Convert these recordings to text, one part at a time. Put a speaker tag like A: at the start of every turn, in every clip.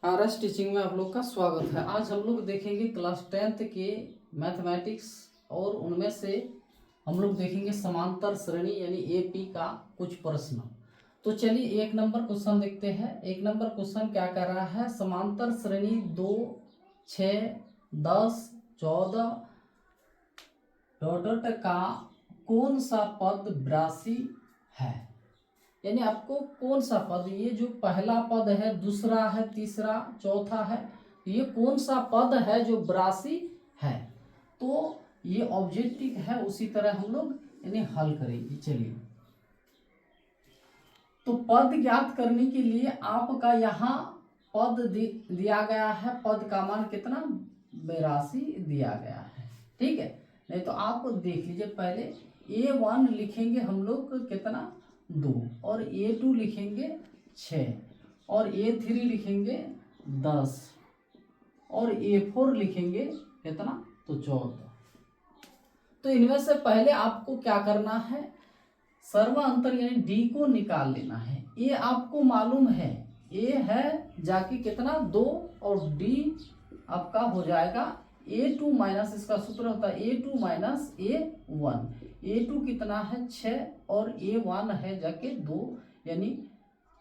A: RS teaching में आप लोग का स्वागत है। आज हम लोग देखेंगे क्लास 10th के मैथमेटिक्स और उनमें से हम लोग देखेंगे समांतर श्रेणी यानी एपी का कुछ प्रश्न। तो चलिए एक नंबर क्वेश्चन देखते हैं। एक नंबर क्वेश्चन क्या कर रहा है, समांतर श्रेणी 2, 6, 10, 14 डॉट का कौन सा पद 82 है। यानी आपको कौन सा पद, ये जो पहला पद है, दूसरा है, तीसरा, चौथा है, ये कौन सा पद है जो 82 है। तो ये ऑब्जेक्टिव है, उसी तरह हम लोग इन्हें हल करेंगे। चलिए, तो पद ज्ञात करने के लिए आपका यहाँ पद दिया गया है, पद का मान कितना 82 दिया गया है। ठीक है, नहीं तो आप देख लीजिए, पहले A1 लिखेंगे हम लोग कितना 2, और A2 लिखेंगे 6, और A3 लिखेंगे 10, और A4 लिखेंगे कितना तो 14। तो इनमें से पहले आपको क्या करना है, सर्वांतर यानी D को निकाल लेना है। A आपको मालूम है, A है जाके कितना 2, और D आपका हो जाएगा A2 माइनस, इसका सूत्र होता है A2 माइनस A1। A2 कितना है 6, और A1 है जाके 2, यानी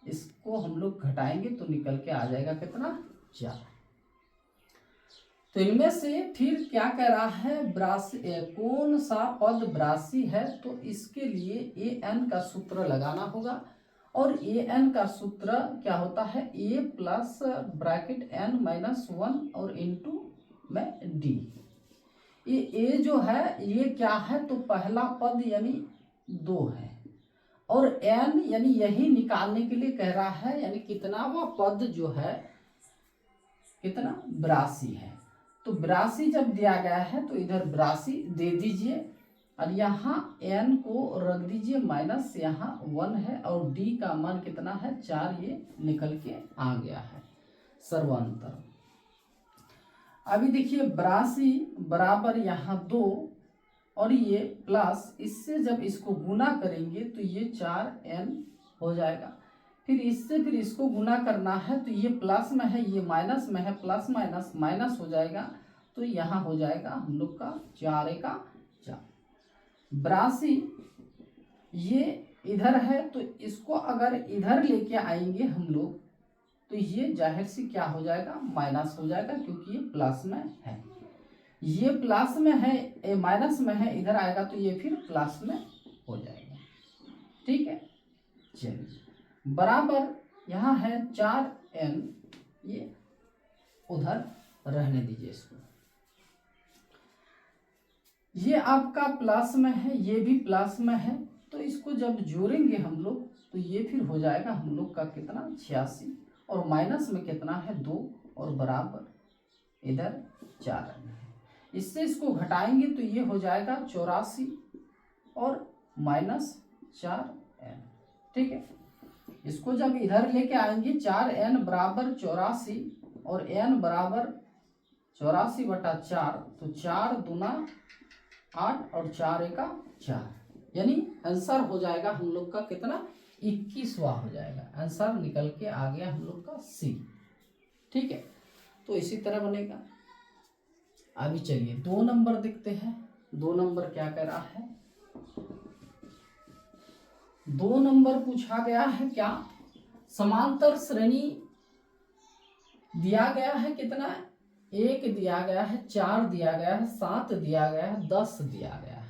A: इसको हम लोग घटाएंगे तो निकल के आ जाएगा कितना 4। तो इनमें से फिर क्या कह रहा है, 82 कौन सा पद 82 है। तो इसके लिए an का सूत्र लगाना होगा, और an का सूत्र क्या होता है, a plus bracket n minus 1 और इंटू में d। ये a जो है ये क्या है, तो पहला पद यानी 2 है, और n यानी यही निकालने के लिए कह रहा है, यानी कितना वह पद जो है कितना 82 है। तो 82 जब दिया गया है तो इधर 82 दे दीजिए, और यहाँ n को रख दीजिए माइनस, यहाँ 1 है, और d का मान कितना है 4, ये निकल के आ गया है सर्वांतर। अभी देखिए 82 बराबर यहाँ 2, और ये प्लस, इससे जब इसको गुना करेंगे तो ये 4n हो जाएगा। फिर इससे फिर इसको गुना करना है, तो ये प्लस में है, ये माइनस में है, प्लस माइनस माइनस हो जाएगा, तो यहाँ हो जाएगा हम लोग का 4 का 4। 82 ये इधर है, तो इसको अगर इधर लेके आएंगे हम लोग तो ये जाहिर सी क्या हो जाएगा, माइनस हो जाएगा, क्योंकि ये प्लस में है। ये प्लस में है, माइनस में है, इधर आएगा तो ये फिर प्लस में हो जाएगा। ठीक है, चलिए बराबर यहाँ है 4n, ये उधर रहने दीजिए इसको। ये आपका प्लस में है, ये भी प्लस में है, तो इसको जब जोड़ेंगे हम लोग तो ये फिर हो जाएगा हम लोग का कितना 86, और माइनस में कितना है 2, और बराबर इधर 4n है। इससे इसको घटाएंगे तो ये हो जाएगा 84 और माइनस 4n। ठीक है, इसको जब इधर लेके आएंगे 4n बराबर 84, और n बराबर 84/4, तो 4 दूना 8 और 4 एका 4, यानी आंसर हो जाएगा हम लोग का कितना 21वां हो जाएगा। आंसर निकल के आ गया हम लोग का C। ठीक है, तो इसी तरह बनेगा। अभी चलिए 2 नंबर देखते हैं। 2 नंबर क्या कह रहा है, 2 नंबर पूछा गया है क्या, समांतर श्रेणी दिया गया है कितना, 1 दिया गया है, 4 दिया गया है, 7 दिया गया है, 10 दिया गया है।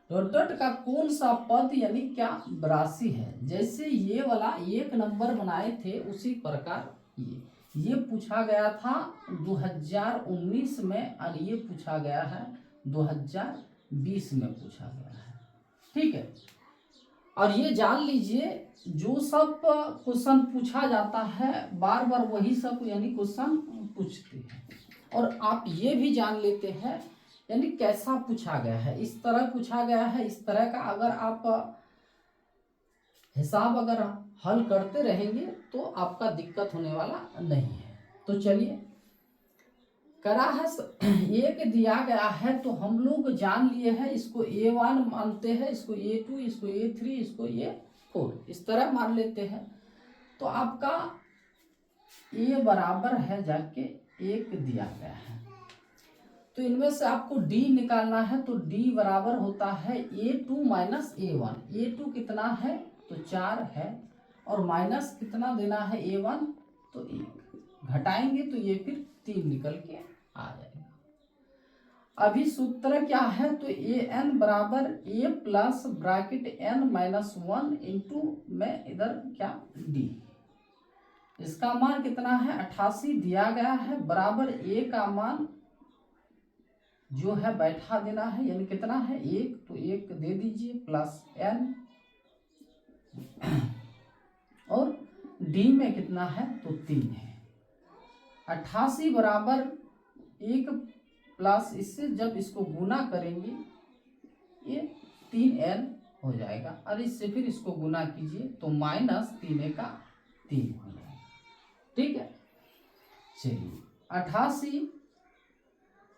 A: डॉट का कौन सा पद यानी क्या 82 है। जैसे ये वाला 1 नंबर बनाए थे उसी प्रकार ये पूछा गया था 2019 में, और ये पूछा गया है 2020 में पूछा गया है। ठीक है, और ये जान लीजिए जो सब क्वेश्चन पूछा जाता है बार बार वही सब यानी क्वेश्चन पूछते हैं, और आप ये भी जान लेते हैं यानी कैसा पूछा गया है। इस तरह पूछा गया है, इस तरह का अगर आप हिसाब अगर हल करते रहेंगे तो आपका दिक्कत होने वाला नहीं है। तो चलिए करा है 1 दिया गया है, तो हम लोग जान लिए हैं, इसको A1 मानते हैं, इसको A2, इसको A3, इसको A4, इस तरह मान लेते हैं। तो आपका ए बराबर है जाके 1 दिया गया है। तो इनमें से आपको डी निकालना है, तो डी बराबर होता है A2 माइनस A1। A2 कितना है तो 4 है, और माइनस कितना देना है A1 तो 1, घटाएंगे तो ये फिर 3 निकल के आ जाएगा। अभी सूत्र क्या है तो an बराबर a plus bracket n minus 1 into में इधर क्या d, इसका मान कितना है 88 दिया गया है, बराबर a का मान जो है बैठा देना है, यानी कितना है 1, तो 1 दे दीजिए प्लस n, और d में कितना है तो 3 है। 88 बराबर 1 प्लस इससे जब इसको गुना करेंगे ये 3n हो जाएगा, और इससे फिर इसको गुना कीजिए तो माइनस 3 का 3 हो जाएगा। ठीक है, चलिए 88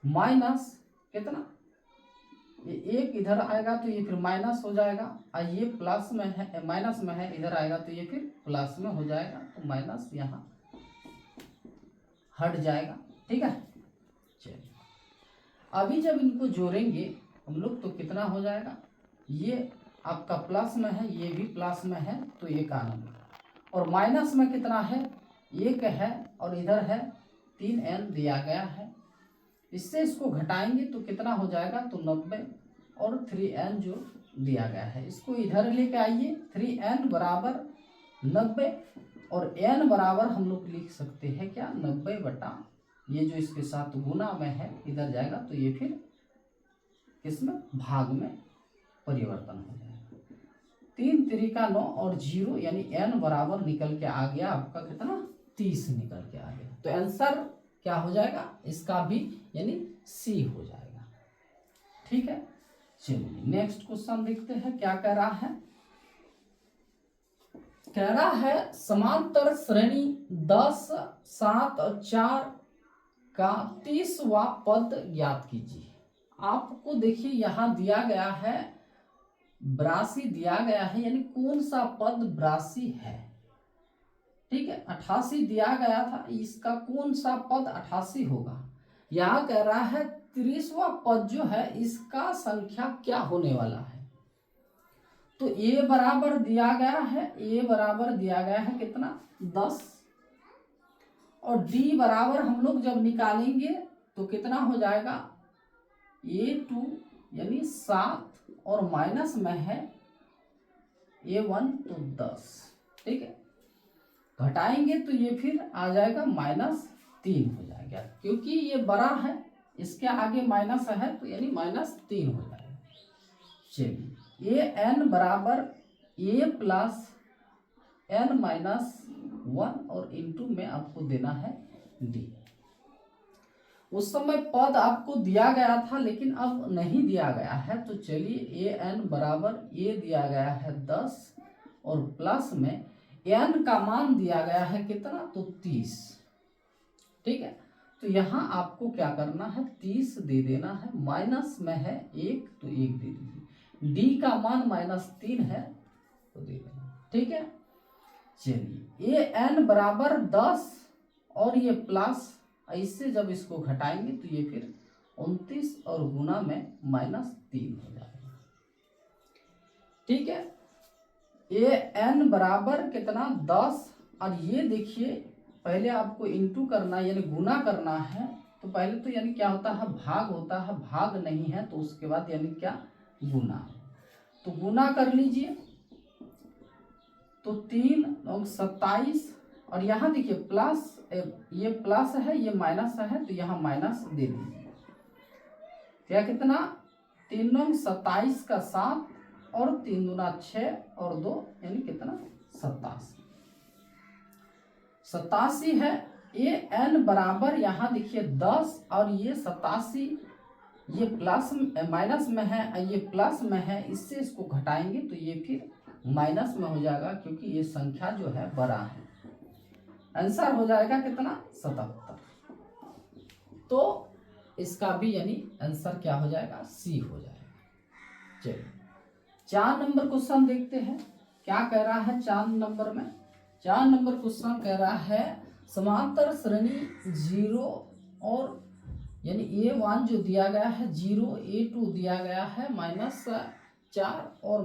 A: माइनस कितना, ये 1 इधर आएगा तो ये फिर माइनस हो जाएगा, और ये प्लस में है माइनस में है, इधर आएगा तो ये फिर प्लस में हो जाएगा, तो माइनस यहाँ हट जाएगा। ठीक है, चलिए अभी जब इनको जोड़ेंगे हम लोग तो कितना हो जाएगा, ये आपका प्लस में है, ये भी प्लस में है, तो 91, और माइनस में कितना है 1 है, और इधर है 3n दिया गया है, इससे इसको घटाएंगे तो कितना हो जाएगा तो 90, और 3n जो दिया गया है इसको इधर लेके आइए, 3n बराबर 90, और n बराबर हम लोग लिख सकते हैं क्या 90 बटा ये जो इसके साथ गुना में है इधर जाएगा, तो ये फिर किसमें भाग में परिवर्तन हो जाएगा। 3 त्रिका 9 और 0, यानी n बराबर निकल के आ गया आपका कितना 30 निकल के आ गया। तो आंसर क्या हो जाएगा इसका भी, यानी सी हो जाएगा। ठीक है, चलिए नेक्स्ट क्वेश्चन देखते हैं क्या कह रहा है। कह रहा है समांतर श्रेणी 10, 7 और 4 का 30वां पद ज्ञात कीजिए। आपको देखिए यहाँ दिया गया है 82 दिया गया है, यानी कौन सा पद 82 है। ठीक है, 88 दिया गया था, इसका कौन सा पद 88 होगा। यहाँ कह रहा है 30वां पद जो है इसका संख्या क्या होने वाला है। तो a बराबर दिया गया है, a बराबर दिया गया है कितना 10, और d बराबर हम लोग जब निकालेंगे तो कितना हो जाएगा A2 यानी 7, और माइनस में है A1 तो 10। ठीक है, घटाएंगे तो ये फिर आ जाएगा -3 हो जाएगा, क्योंकि ये बड़ा है इसके आगे माइनस है तो यानी -3 हो जाएगा। चलिए an बराबर a प्लस n माइनस 1 और इंटू में आपको देना है d। उस समय पद आपको दिया गया था लेकिन अब नहीं दिया गया है, तो चलिए an बराबर a दिया गया है 10, और प्लस में n का मान दिया गया है कितना तो 30। ठीक है, तो यहाँ आपको क्या करना है 30 दे देना है, माइनस में है 1 तो 1 दे दीजिए, d का मान -3 है तो दे देना। ठीक है, चलिए an बराबर 10 और ये प्लस, इससे जब इसको घटाएंगे तो ये फिर 29 और गुना में -3 हो जाएगा। ठीक है, an बराबर कितना 10, और ये देखिए पहले आपको इंटू करना यानी गुना करना है, तो पहले तो यानी क्या होता है भाग होता है, भाग नहीं है तो उसके बाद यानी क्या गुना, तो गुना कर लीजिए तो 3 और 27, और यहाँ देखिए प्लस, ये प्लस है ये माइनस है तो यहाँ माइनस दे दीजिए, क्या कितना 3 9 27 का 7 और 3 दूना 6 और 2 यानी कितना 87 है। an बराबर यहाँ देखिए 10 और ये 87, ये प्लस माइनस में है ये प्लस में है, इससे इसको घटाएंगे तो ये फिर माइनस में हो जाएगा, क्योंकि ये संख्या जो है बड़ा है। आंसर हो जाएगा कितना 77। तो इसका भी यानी आंसर क्या हो जाएगा सी हो जाएगा। चलिए 4 नंबर क्वेश्चन देखते हैं क्या कह रहा है। 4 नंबर में 4 नंबर क्वेश्चन कह रहा है समांतर श्रेणी 0 और यानी A1 जो दिया गया है 0, A2 दिया गया है -4 और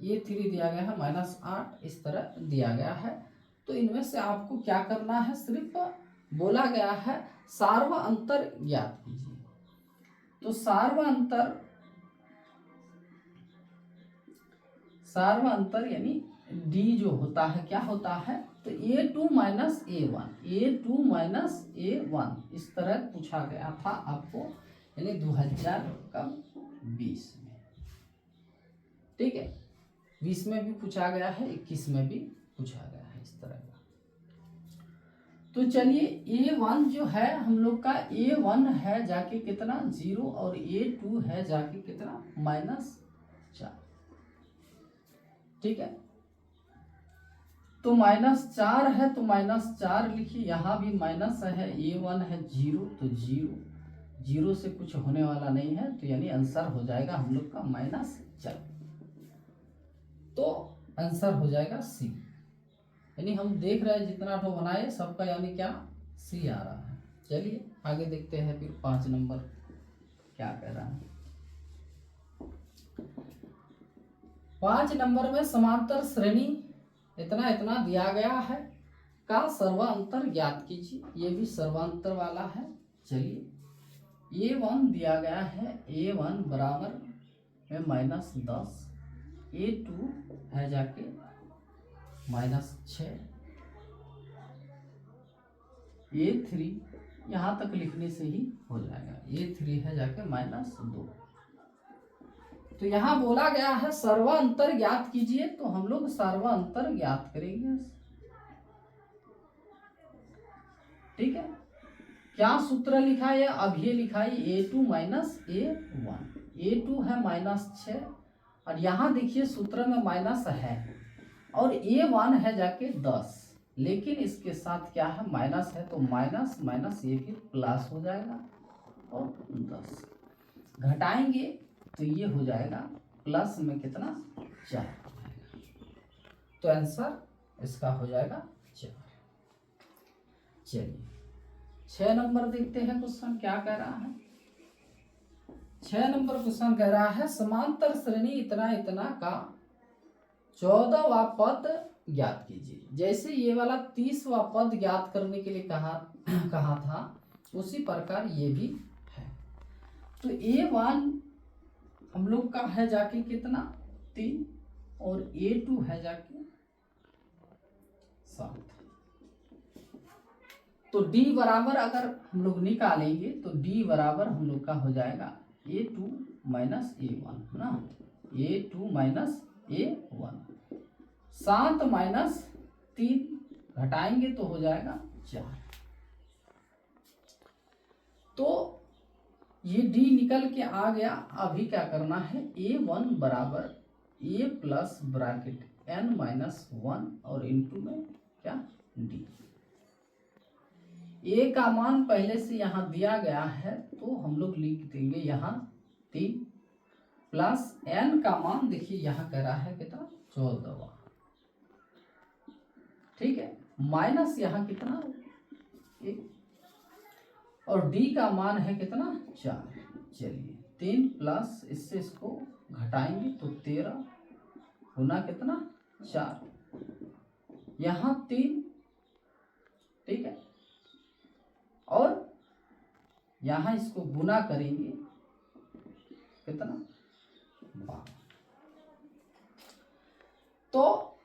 A: A3 दिया गया है -8, इस तरह दिया गया है। तो इनमें से आपको क्या करना है, सिर्फ बोला गया है सार्व अंतर ज्ञात कीजिए। तो सार्व अंतर यानी D जो होता है क्या होता है, तो A2 - A1 इस तरह पूछा गया था आपको, यानी 2020 में। ठीक है, 20 में भी पूछा गया है, 21 में भी पूछा गया है इस तरह का। तो चलिए A1 जो है हम लोग का, A1 है जाके कितना 0 और A2 है जाके कितना -4। ठीक है, तो -4 है तो -4 लिखिए, यहाँ भी माइनस है, A1 है 0 तो 0 से कुछ होने वाला नहीं है, तो यानी आंसर हो जाएगा हम लोग का -4। तो आंसर हो जाएगा C। यानी हम देख रहे हैं जितना तो बनाए सबका यानी क्या C आ रहा है। चलिए आगे देखते हैं फिर 5 नंबर क्या कह रहा है। 5 नंबर में समांतर श्रेणी इतना इतना दिया गया है का सर्वांतर ज्ञात कीजिए। ये भी सर्वांतर वाला है। चलिए A1 दिया गया है, A1 बराबर में -10, A2 है जाके -6, A3 यहाँ तक लिखने से ही हो जाएगा, A3 है जाके -2। तो यहाँ बोला गया है सर्वांतर ज्ञात कीजिए, तो हम लोग सर्वांतर ज्ञात करेंगे। ठीक है, क्या सूत्र लिखा है, अब ये लिखा है A2 - A1। A2 है -6 और यहाँ देखिए सूत्र में माइनस है, और A1 है जाके 10, लेकिन इसके साथ क्या है माइनस है, तो माइनस माइनस ये फिर प्लस हो जाएगा और 10 घटाएंगे तो ये हो जाएगा प्लस में कितना 4 हो जाएगा। तो आंसर इसका हो जाएगा 4। चलिए 6 नंबर देखते हैं क्वेश्चन क्या कह रहा है। 6 नंबर क्वेश्चन कह रहा है समांतर श्रेणी इतना इतना का 14वां पद ज्ञात कीजिए। जैसे ये वाला 30वां पद ज्ञात करने के लिए कहा था, उसी प्रकार ये भी है। तो A1 हम लोग का है जाके कितना 3 और A2 है जाके 7। तो D बराबर अगर हम लोग निकालेंगे तो D बराबर हम लोग का हो जाएगा A2 - A1 ना, A2 - A1। 7 - 3 घटाएंगे तो हो जाएगा 4। तो ये D निकल के आ गया। अभी क्या करना है, A1 बराबर A प्लस ब्रैकेट n - 1 और इंटू में क्या D। A का मान पहले से यहाँ दिया गया है, तो हम लोग लिख देंगे यहाँ 3 प्लस n का मान देखिए यहाँ कह रहा है कितना 14वां। ठीक है, माइनस यहाँ कितना 1 और D का मान है कितना 4। चलिए 3 प्लस इससे इसको घटाएंगे तो 13 गुना कितना 4, यहाँ 3। ठीक है, और यहाँ इसको गुना करेंगे कितना 12। तो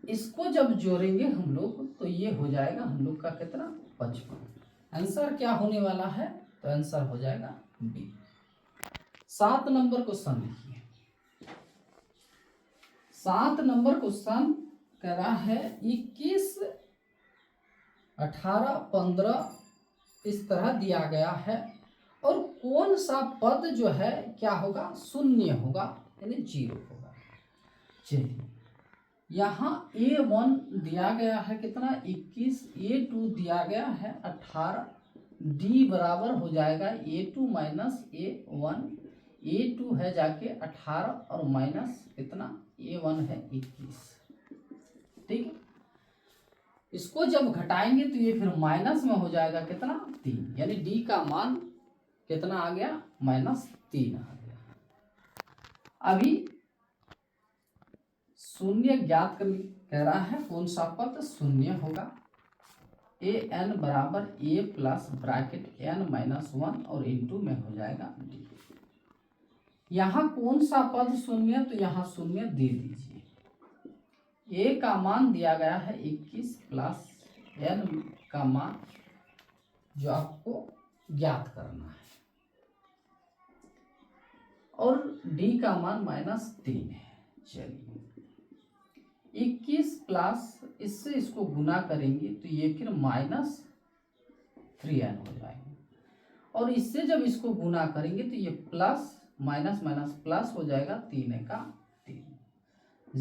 A: इसको जब जोड़ेंगे हम लोग तो ये हो जाएगा हम लोग का कितना 55। आंसर क्या होने वाला है, तो आंसर हो जाएगा बी। 7 नंबर क्वेश्चन लिखिए। 7 नंबर क्वेश्चन कह रहा है 21, 18, 15 इस तरह दिया गया है, और कौन सा पद जो है क्या होगा शून्य होगा यानी 0 होगा। चलिए यहाँ A1 दिया गया है कितना 21, A2 दिया गया है 18, D बराबर हो जाएगा A2 - A1। A2 है जाके 18 और माइनस कितना A1 है 21। ठीक है, इसको जब घटाएंगे तो ये फिर माइनस में हो जाएगा कितना, 3, यानी डी का मान कितना आ गया, -3 आ गया। अभी शून्य ज्ञात कर कह रहा है, कौन सा पद शून्य होगा, ए एन बराबर ए प्लस ब्रैकेट n-1 और इंटू में हो जाएगा डी। यहाँ कौन सा पद शून्य, तो यहाँ शून्य दे दीजिए। ए का मान दिया गया है 21 प्लस n का मान जो आपको ज्ञात करना है, और डी का मान -3 है। चलिए 21 प्लस इससे इसको गुना करेंगे तो ये फिर -3n हो जाएगा, और इससे जब इसको गुना करेंगे तो ये प्लस माइनस माइनस प्लस हो जाएगा, 3 का 3।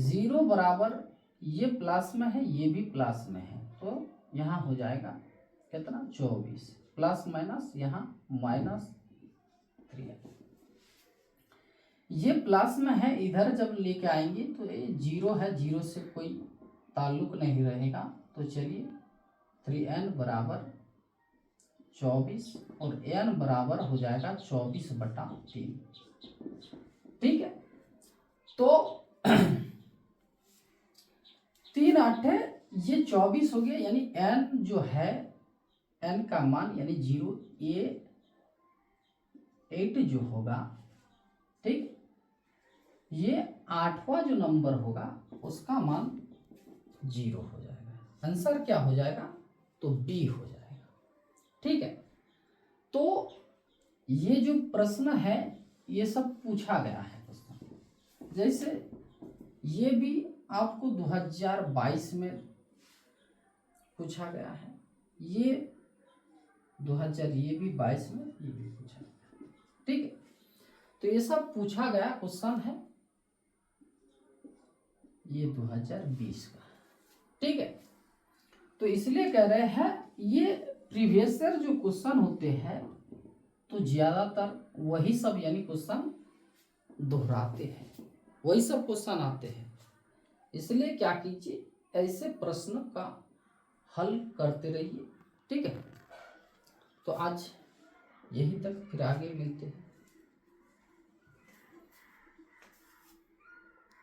A: 0 बराबर ये प्लस में है, ये भी प्लस में है, तो यहाँ हो जाएगा कितना, 24 प्लस माइनस यहाँ -3। ये प्लस में है, इधर जब लेके आएंगे तो ये 0 है, 0 से कोई ताल्लुक नहीं रहेगा। तो चलिए 3n बराबर 24 और n बराबर हो जाएगा 24/3। ठीक है, तो 3 8 ये 24 हो गया, यानी n जो है, n का मान यानी 0 8 जो होगा, ठीक, ये 8वां जो नंबर होगा उसका मान 0 हो जाएगा। आंसर क्या हो जाएगा, तो बी हो जाएगा। ठीक है, तो ये जो प्रश्न है ये सब पूछा गया है प्रश्न, जैसे ये भी आपको 2022 में पूछा गया है, ये 2000 ये भी 22 में ये भी पूछा गया। ठीक है, तो ये सब पूछा गया क्वेश्चन है, ये 2020 का। ठीक है, तो इसलिए कह रहे हैं ये प्रीवियस ईयर जो क्वेश्चन होते हैं तो ज्यादातर वही सब यानी क्वेश्चन दोहराते हैं, वही सब क्वेश्चन आते हैं। इसलिए क्या कीजिए, ऐसे प्रश्न का हल करते रहिए। ठीक है, तो आज यही तक, फिर आगे मिलते हैं।